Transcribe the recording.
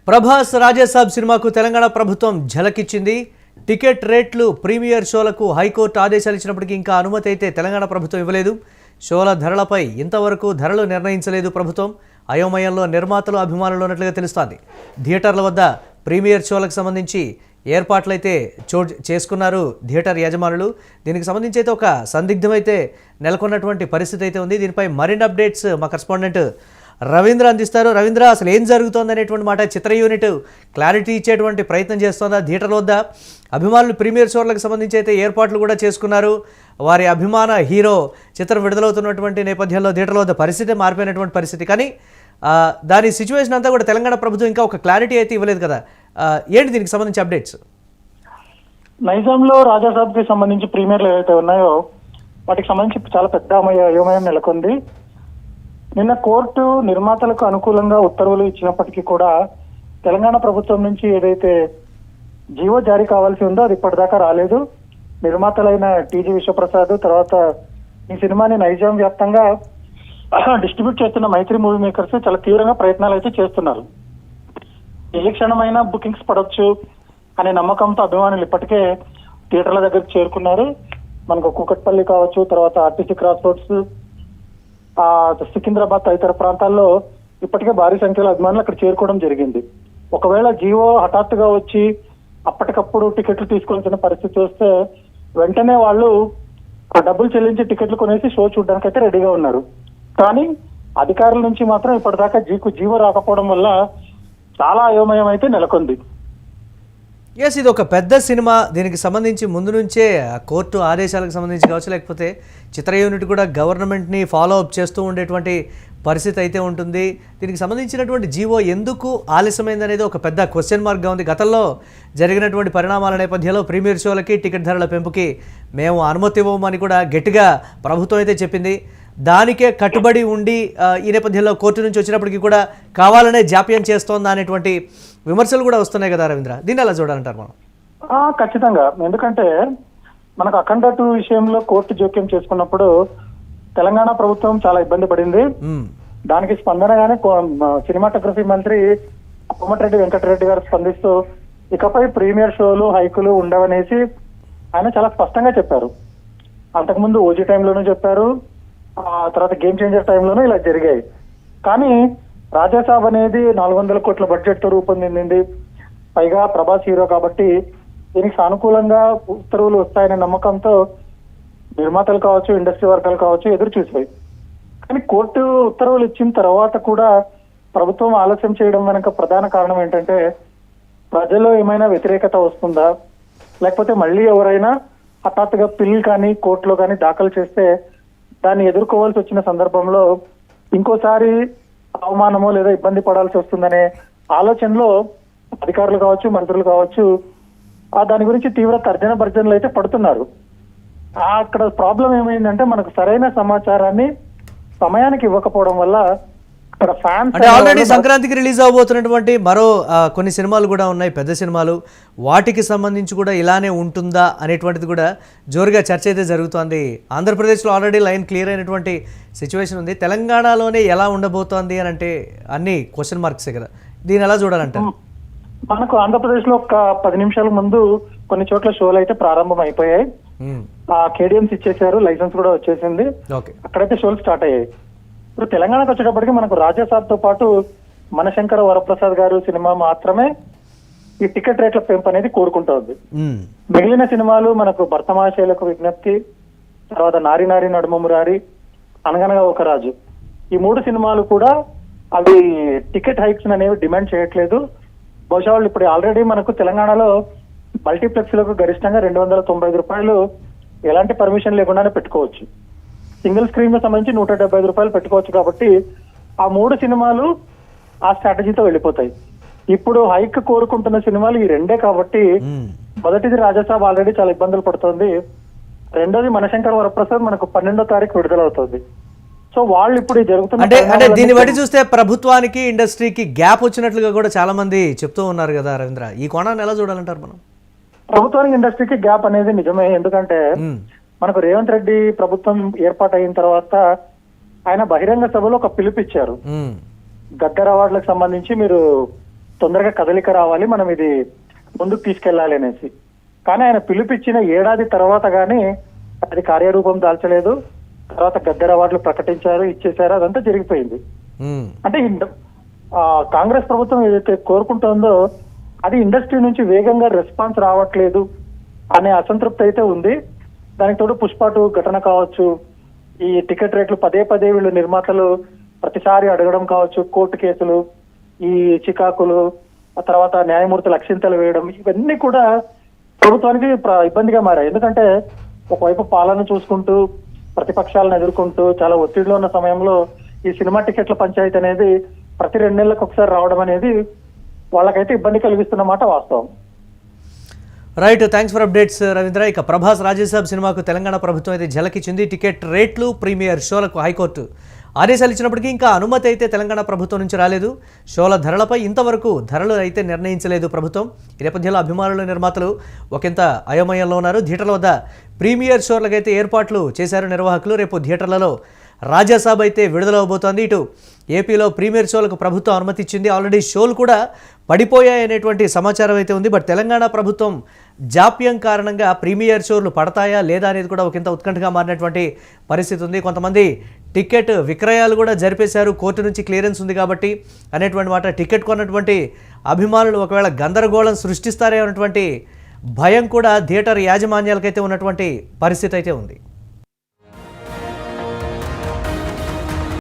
ప్రభాస్ రాజాసాబ్ సినిమాకు తెలంగాణ ప్రభుత్వం ఝలకిచ్చింది. టికెట్ రేట్లు ప్రీమియర్ షోలకు హైకోర్టు ఆదేశాలు ఇచ్చినప్పటికీ ఇంకా అనుమతి అయితే తెలంగాణ ప్రభుత్వం ఇవ్వలేదు. షోల ధరలపై ఇంతవరకు ధరలు నిర్ణయించలేదు ప్రభుత్వం. అయోమయంలో నిర్మాతలు అభిమానులు ఉన్నట్లుగా తెలుస్తోంది. థియేటర్ల వద్ద ప్రీమియర్ షోలకు సంబంధించి ఏర్పాట్లయితే చేసుకున్నారు థియేటర్ యజమానులు. దీనికి సంబంధించి అయితే ఒక సందిగ్ధమైతే నెలకొన్నటువంటి పరిస్థితి అయితే ఉంది. దీనిపై మరిన్ని అప్డేట్స్ మా కరెస్పాండెంట్ రవీంద్ర అందిస్తారు. రవీంద్ర, అసలు ఏం జరుగుతోంది అనేటువంటి మాట చిత్ర యూనిట్ క్లారిటీ ఇచ్చేటువంటి ప్రయత్నం చేస్తోందా? థియేటర్ల వద్ద అభిమానులు ప్రీమియర్ షోలకు సంబంధించి అయితే ఏర్పాట్లు కూడా చేసుకున్నారు. వారి అభిమాన హీరో చిత్రం విడుదలవుతున్నటువంటి నేపథ్యంలో థియేటర్ల వద్ద పరిస్థితి మారిపోయినటువంటి పరిస్థితి. కానీ దాని సిచ్యువేషన్ అంతా కూడా తెలంగాణ ప్రభుత్వం ఇంకా ఒక క్లారిటీ అయితే ఇవ్వలేదు కదా. ఏంటి దీనికి సంబంధించి అప్డేట్స్? నైజాంలో రాజాసాబ్కి సంబంధించి ప్రీమియర్లు ఏవైతే ఉన్నాయో వాటికి సంబంధించి చాలా పెద్ద అయోమయం నెలకొంది. నిన్న కోర్టు నిర్మాతలకు అనుకూలంగా ఉత్తర్వులు ఇచ్చినప్పటికీ కూడా తెలంగాణ ప్రభుత్వం నుంచి ఏదైతే జీవో జారీ కావాల్సి ఉందో అది ఇప్పటిదాకా రాలేదు. నిర్మాతలైన టీజీ విశ్వప్రసాద్, తర్వాత ఈ సినిమాని నైజాం వ్యాప్తంగా డిస్ట్రిబ్యూట్ చేస్తున్న మైత్రి మూవీ మేకర్స్ చాలా తీవ్రంగా ప్రయత్నాలు అయితే చేస్తున్నారు. ఏ క్షణమైనా బుకింగ్స్ పడవచ్చు అనే నమ్మకంతో అభిమానులు ఇప్పటికే థియేటర్ల దగ్గరికి చేరుకున్నారు. మనకు కూకట్పల్లి కావచ్చు, తర్వాత ఆర్టీసీ క్రాస్ రోడ్స్, సికింద్రాబాద్ తదితర ప్రాంతాల్లో ఇప్పటికే భారీ సంఖ్యలో అభిమానులు అక్కడ చేరుకోవడం జరిగింది. ఒకవేళ జీవో హఠాత్తుగా వచ్చి అప్పటికప్పుడు టికెట్లు తీసుకోవాల్సిన పరిస్థితి వస్తే వెంటనే వాళ్ళు డబ్బులు చెల్లించి టికెట్లు కొనేసి షో చూడడానికి అయితే రెడీగా ఉన్నారు. కానీ అధికారుల నుంచి మాత్రం ఇప్పటిదాకా జీవో రాకపోవడం వల్ల చాలా అయోమయం అయితే నెలకొంది. ఎస్, ఇది ఒక పెద్ద సినిమా. దీనికి సంబంధించి ముందు నుంచే కోర్టు ఆదేశాలకు సంబంధించి కావచ్చు, లేకపోతే చిత్ర యూనిట్ కూడా గవర్నమెంట్ని ఫాలో అప్ చేస్తూ ఉండేటువంటి పరిస్థితి అయితే ఉంటుంది. దీనికి సంబంధించినటువంటి జీవో ఎందుకు ఆలస్యమైంది అనేది ఒక పెద్ద క్వశ్చన్ మార్క్గా ఉంది. గతంలో జరిగినటువంటి పరిణామాల నేపథ్యంలో ప్రీమియర్ షోలకి టికెట్ ధరల పెంపుకి మేము అనుమతి ఇవ్వమని కూడా గట్టిగా ప్రభుత్వం అయితే చెప్పింది. దానికే కట్టుబడి ఉండి ఈ నేపథ్యంలో కోర్టు నుంచి వచ్చినప్పటికీ కూడా కావాలనే జాప్యం చేస్తోందా అనేటువంటి విమర్శలు కూడా వస్తున్నాయి కదా రవీంద్ర. దీన్ని ఎలా చూడాలంటారు మనం? ఖచ్చితంగా, ఎందుకంటే మనకు అఖండ 2 విషయంలో కోర్టు జోక్యం చేసుకున్నప్పుడు తెలంగాణ ప్రభుత్వం చాలా ఇబ్బంది పడింది. దానికి స్పందనగానే సినిమాటోగ్రఫీ మంత్రి కోమటిరెడ్డి వెంకటరెడ్డి గారు స్పందిస్తూ ఇకపై ప్రీమియర్ షోలు హైకులు ఉండవనేసి ఆయన చాలా స్పష్టంగా చెప్పారు. అంతకుముందు ఓజీ టైంలోనూ చెప్పారు, తర్వాత గేమ్ చేంజర్ టైంలోనూ ఇలా జరిగాయి. కానీ రాజాసాబ్ అనేది 400 కోట్ల బడ్జెట్ తో రూపొందింది. పైగా ప్రభాస్ హీరో కాబట్టి దీనికి సానుకూలంగా ఉత్తర్వులు వస్తాయనే నమ్మకంతో నిర్మాతలు కావచ్చు, ఇండస్ట్రీ వర్గాలు కావచ్చు ఎదురు చూసాయి. కానీ కోర్టు ఉత్తర్వులు ఇచ్చిన తర్వాత కూడా ప్రభుత్వం ఆలస్యం చేయడం వెనక ప్రధాన కారణం ఏంటంటే ప్రజల్లో ఏమైనా వ్యతిరేకత వస్తుందా, లేకపోతే మళ్ళీ ఎవరైనా హఠాత్తుగా పిల్ కానీ కోర్టులో కానీ దాఖలు చేస్తే దాన్ని ఎదుర్కోవాల్సి వచ్చిన సందర్భంలో ఇంకోసారి అవమానమో లేదా ఇబ్బంది పడాల్సి వస్తుందనే ఆలోచనలో అధికారులు కావచ్చు, మంత్రులు కావచ్చు దాని గురించి తీవ్ర తర్జన భర్జనలు అయితే పడుతున్నారు. అక్కడ ప్రాబ్లం ఏమైందంటే మనకు సరైన సమాచారాన్ని సమయానికి ఇవ్వకపోవడం వల్ల అక్కడ ఫ్యాన్స్ అంటే ఆల్రెడీ సంక్రాంతికి రిలీజ్ అవబోతున్నటువంటి మరో కొన్ని సినిమాలు కూడా ఉన్నాయి, పెద్ద సినిమాలు. వాటికి సంబంధించి కూడా ఇలానే ఉంటుందా అనేటువంటిది కూడా జోరుగా చర్చ అయితే జరుగుతోంది. ఆంధ్రప్రదేశ్లో ఆల్రెడీ లైన్ క్లియర్ అయినటువంటి సిచ్యువేషన్ ఉంది. తెలంగాణలోనే ఎలా ఉండబోతోంది అని అంటే అన్ని క్వశ్చన్ మార్క్సే కదా. దీన్ని ఎలా చూడాలంటే మనకు ఆంధ్రప్రదేశ్ లో ఒక 10 నిమిషాల ముందు కొన్ని చోట్ల షోలు అయితే ప్రారంభం అయిపోయాయి. కేడిఎంస్ ఇచ్చేసారు, లైసెన్స్ కూడా వచ్చేసింది, అక్కడైతే షోలు స్టార్ట్ అయ్యాయి. ఇప్పుడు తెలంగాణకు వచ్చేటప్పటికి మనకు రాజాసాబ్ తో పాటు మనశంకర వరప్రసాద్ గారు సినిమా మాత్రమే ఈ టికెట్ రేట్ల పెంపు అనేది కోరుకుంటోంది. మిగిలిన సినిమాలు మనకు భర్తమాశయులకు విజ్ఞప్తి, తర్వాత నారి నారి నడుమ మురారి, అనగనగా ఒక రాజు, ఈ 3 సినిమాలు కూడా అవి టికెట్ హైక్స్ అనేవి డిమాండ్ చేయట్లేదు. బహుశా వాళ్ళు ఇప్పుడు ఆల్రెడీ మనకు తెలంగాణలో మల్టీప్లెక్స్ లకు గరిష్టంగా 295 రూపాయలు ఎలాంటి పర్మిషన్ లేకుండానే పెట్టుకోవచ్చు. సింగిల్ స్క్రీన్ కు సంబంధించి 175 రూపాయలు పెట్టుకోవచ్చు. కాబట్టి ఆ 3 సినిమాలు ఆ స్ట్రాటజీతో వెళ్ళిపోతాయి. ఇప్పుడు హైక్ కోరుకుంటున్న సినిమాలు ఈ 2 కాబట్టి మొదటిది రాజాసాబ్ ఆల్రెడీ చాలా ఇబ్బందులు పడుతోంది, రెండోది మనశంకర్ వరప్రసాద్ మనకు 12వ తారీఖు విడుదలవుతుంది. సో వాళ్ళు ఇప్పుడు జరుగుతున్న అంటే దీన్ని బట్టి చూస్తే ప్రభుత్వానికి ఇండస్ట్రీకి గ్యాప్ వచ్చినట్లుగా కూడా చాలా మంది చెప్తూ ఉన్నారు కదా రవీంద్ర. ఈ కోణాన్ని ఎలా చూడాలంటారు మనం? ప్రభుత్వానికి ఇండస్ట్రీకి గ్యాప్ అనేది నిజమే. ఎందుకంటే మనకు రేవంత్ రెడ్డి ప్రభుత్వం ఏర్పాటు అయిన తర్వాత ఆయన బహిరంగ సభలో ఒక పిలుపిచ్చారు. గద్దర్ అవార్డులకు సంబంధించి మీరు తొందరగా కదలిక రావాలి, మనం ఇది ముందుకు తీసుకెళ్లాలి అనేసి. కానీ ఆయన పిలుపిచ్చిన ఏడాది తర్వాత కానీ అది కార్యరూపం దాల్చలేదు. తర్వాత గద్దర్ అవార్డులు ప్రకటించారు, ఇచ్చేశారు, అదంతా జరిగిపోయింది. అంటే కాంగ్రెస్ ప్రభుత్వం ఏదైతే కోరుకుంటుందో అది ఇండస్ట్రీ నుంచి వేగంగా రెస్పాన్స్ రావట్లేదు అనే అసంతృప్తి అయితే ఉంది. దానికి తోడు పుష్ప2 ఘటన కావచ్చు, ఈ టికెట్ రేట్లు పదే పదే వీళ్ళు నిర్మాతలు ప్రతిసారి అడగడం కావచ్చు, కోర్టు కేసులు, ఈ చికాకులు, ఆ తర్వాత న్యాయమూర్తులు అక్షింతలు వేయడం, ఇవన్నీ కూడా ప్రభుత్వానికి ఇబ్బందిగా మారాయి. ఎందుకంటే ఒకవైపు పాలన చూసుకుంటూ ప్రతిపక్షాలను ఎదుర్కొంటూ చాలా ఒత్తిడిలో ఉన్న సమయంలో ఈ సినిమా టికెట్ల పంచాయతీ అనేది ప్రతి 2 నెలలకు ఒకసారి రావడం అనేది వాళ్ళకైతే ఇబ్బంది కలిగిస్తున్నమాట వాస్తవం. Right, thanks for updates Ravindra. ఇక ప్రభాస్ రాజేసాబ్ సినిమాకు తెలంగాణ ప్రభుత్వం అయితే ఝలకిచ్చింది. టికెట్ రేట్లు, ప్రీమియర్ షోలకు హైకోర్టు ఆదేశాలు ఇచ్చినప్పటికీ ఇంకా అనుమతి అయితే తెలంగాణ ప్రభుత్వం నుంచి రాలేదు. షోల ధరలపై ఇంతవరకు ధరలు అయితే నిర్ణయించలేదు ప్రభుత్వం. ఈ నేపథ్యంలో అభిమానులు, నిర్మాతలు ఒకంత అయోమయంలో ఉన్నారు. థియేటర్ల వద్ద ప్రీమియర్ షోలకైతే ఏర్పాట్లు చేశారు నిర్వాహకులు. రేపు థియేటర్లలో రాజాసాబ్ అయితే విడుదలవబోతోంది. ఇటు ఏపీలో ప్రీమియర్ షోలకు ప్రభుత్వం అనుమతి ఇచ్చింది. ఆల్రెడీ షోలు కూడా పడిపోయాయనేటువంటి సమాచారం అయితే ఉంది. బట్ తెలంగాణ ప్రభుత్వం జాప్యం కారణంగా ప్రీమియర్ షోలు పడతాయా లేదా అనేది కూడా ఒకంత ఉత్కంఠగా మారినటువంటి పరిస్థితి ఉంది. కొంతమంది టికెట్ విక్రయాలు కూడా జరిపేశారు, కోర్టు నుంచి క్లియరెన్స్ ఉంది కాబట్టి అనేటువంటి మాట. టికెట్ కొన్నటువంటి అభిమానులు ఒకవేళ గందరగోళం సృష్టిస్తారే అన్నటువంటి భయం కూడా థియేటర్ యాజమాన్యాలకైతే ఉన్నటువంటి పరిస్థితి అయితే ఉంది.